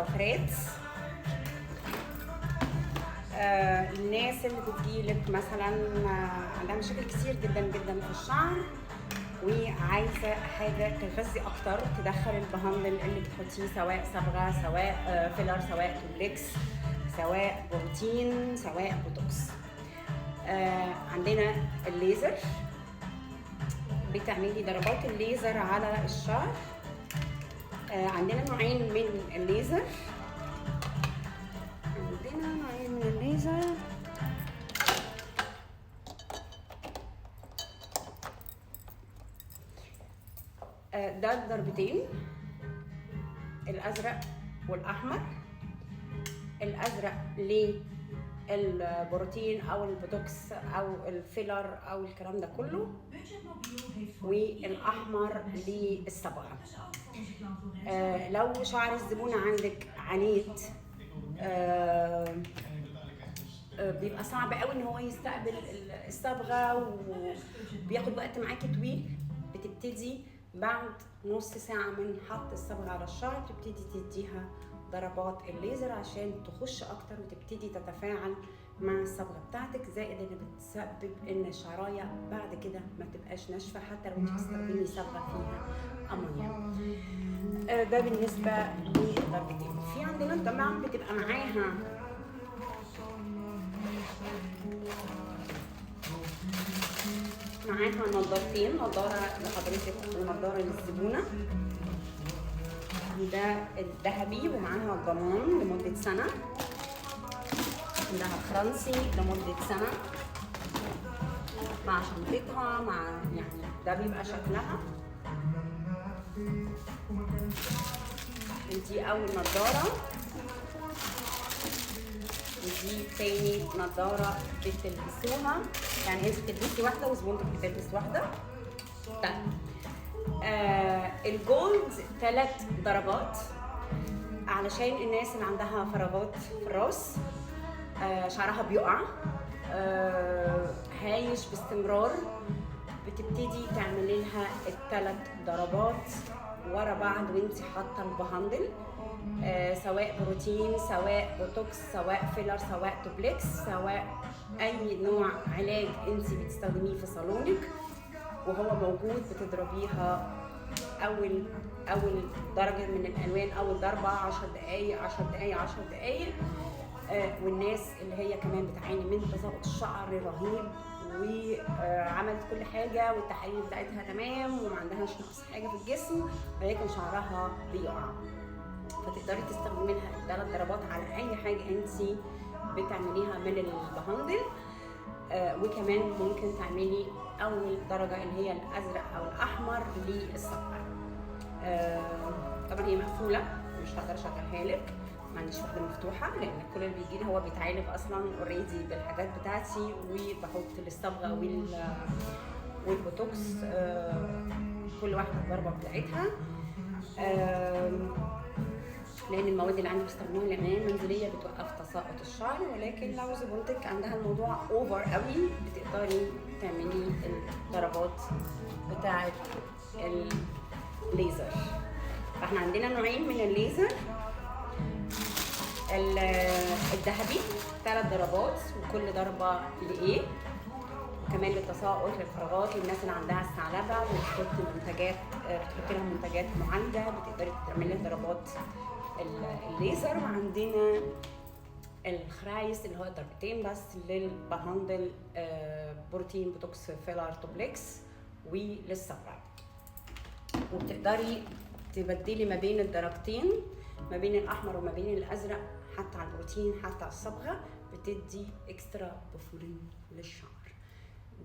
كوافرات. الناس اللي بتجيلك مثلا عندها مشاكل كتير جدا جدا في الشعر وعايزه حاجه تغذي اكتر، تدخل البهندل اللي بتحطيه سواء صبغه سواء فيلر سواء دوبلكس سواء بروتين سواء بوتوكس. عندنا الليزر، بتعملي ضربات الليزر على الشعر. عندنا نوعين من الليزر، ده الضربتين، الازرق والاحمر. الازرق للبروتين او البوتوكس او الفيلر او الكلام ده كله، والاحمر للصبغه. لو شعر الزبونه عندك عنيد بيبقى صعب قوي ان هو يستقبل الصبغه وبياخد وقت معاكي طويل، بتبتدي بعد نص ساعه من حط الصبغه على الشعر بتبتدي تديها ضربات الليزر عشان تخش اكتر وتبتدي تتفاعل مع الصبغه بتاعتك، زائد اللي بتسبب ان الشعرايه بعد كده ما تبقاش ناشفه حتى لو انت بتستخدمي صبغه فيها امونيا. ده بالنسبه للضربتين. في عندنا طبعا بتبقى معاها نظارتين، نظاره لحضرتك ونظاره للزبونه. ده الذهبي ومعاها الضمان لمده سنه، عندها فرنسي لمده سنه مع شنطتها مع يعني ده بيبقى شكلها. دي اول نظاره، ودي تاني نظاره بتلبسوها، يعني انت بتلبسي واحده وزبونتك بتلبس واحده. طيب الجولد 3 ضربات علشان الناس اللي عندها فراغات في الراس، شعرها بيقع هايش باستمرار، بتبتدي تعملي لها ال3 ضربات ورا بعض وانت حاطه البهندل، سواء بروتين سواء بوتوكس سواء فيلر سواء دوبلكس سواء اي نوع علاج انت بتستخدميه في صالونك وهو موجود، بتضربيها اول درجه من الالوان، اول ضربه 10 دقائق 10 دقائق 10 دقائق. والناس اللي هي كمان بتعاني من تساقط الشعر رهيب وعملت كل حاجه والتحاليل بتاعتها تمام وما عندهاش نقص حاجه في الجسم ولكن شعرها بيقع، فتقدري تستخدمي لها ال3 ضربات على اي حاجه انت بتعمليها من البهندل. وكمان ممكن تعملي اول درجه اللي هي الازرق او الاحمر للصبغه. طبعا هي مقفوله مش هقدر اشغلها لك، ما عنديش واحده مفتوحه لان كل اللي بيجي لي هو بيتعالج اصلا اوريدي بالحاجات بتاعتي وبحط للصبغه والبوتوكس كل واحده الضربه بتاعتها. لان المواد اللي عندي بستخدمها العنايه المنزليه بتوقف تساقط الشعر، ولكن لو زبونتك عندها الموضوع اوفر قوي بتقدري تعملي الضربات بتاعه الليزر. فاحنا عندنا نوعين من الليزر، الذهبي 3 ضربات وكل ضربه لايه، وكمان للتساقط للفراغات للناس اللي عندها الثعلبه وبتحط منتجات بتحط لها منتجات معالجه بتقدري تعملي ضربات الليزر. وعندنا الخرايس اللي هو ضربتين بس للبهندل، بروتين بوتوكس فيلر دوبلكس وللصبغه، وبتقدري تبدلي ما بين الدرجتين ما بين الاحمر وما بين الازرق حتى على البروتين حتى على الصبغه، بتدي اكسترا بفورين للشعر.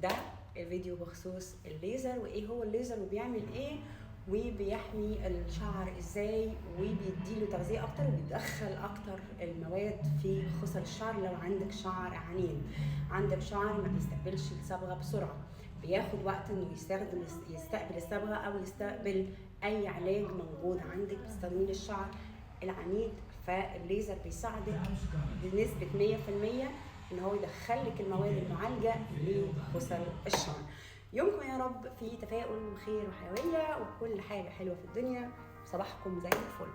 ده الفيديو بخصوص الليزر وايه هو الليزر وبيعمل ايه وبيحمي الشعر ازاي وبيديله تغذيه اكتر وبيدخل اكتر المواد في خصر الشعر. لو عندك شعر عنيد، عندك شعر ما بيستقبلش الصبغه بسرعه، بياخد وقت انه يستقبل الصبغه او يستقبل اي علاج موجود عندك بتستخدميه للشعر العنيد، فالليزر بيساعدك بنسبه 100% ان هو يدخلك المواد المعالجه لخصر الشعر. يومكم يا رب في تفاؤل وخير وحيويه وكل حاجه حلوه في الدنيا، صباحكم زي الفل.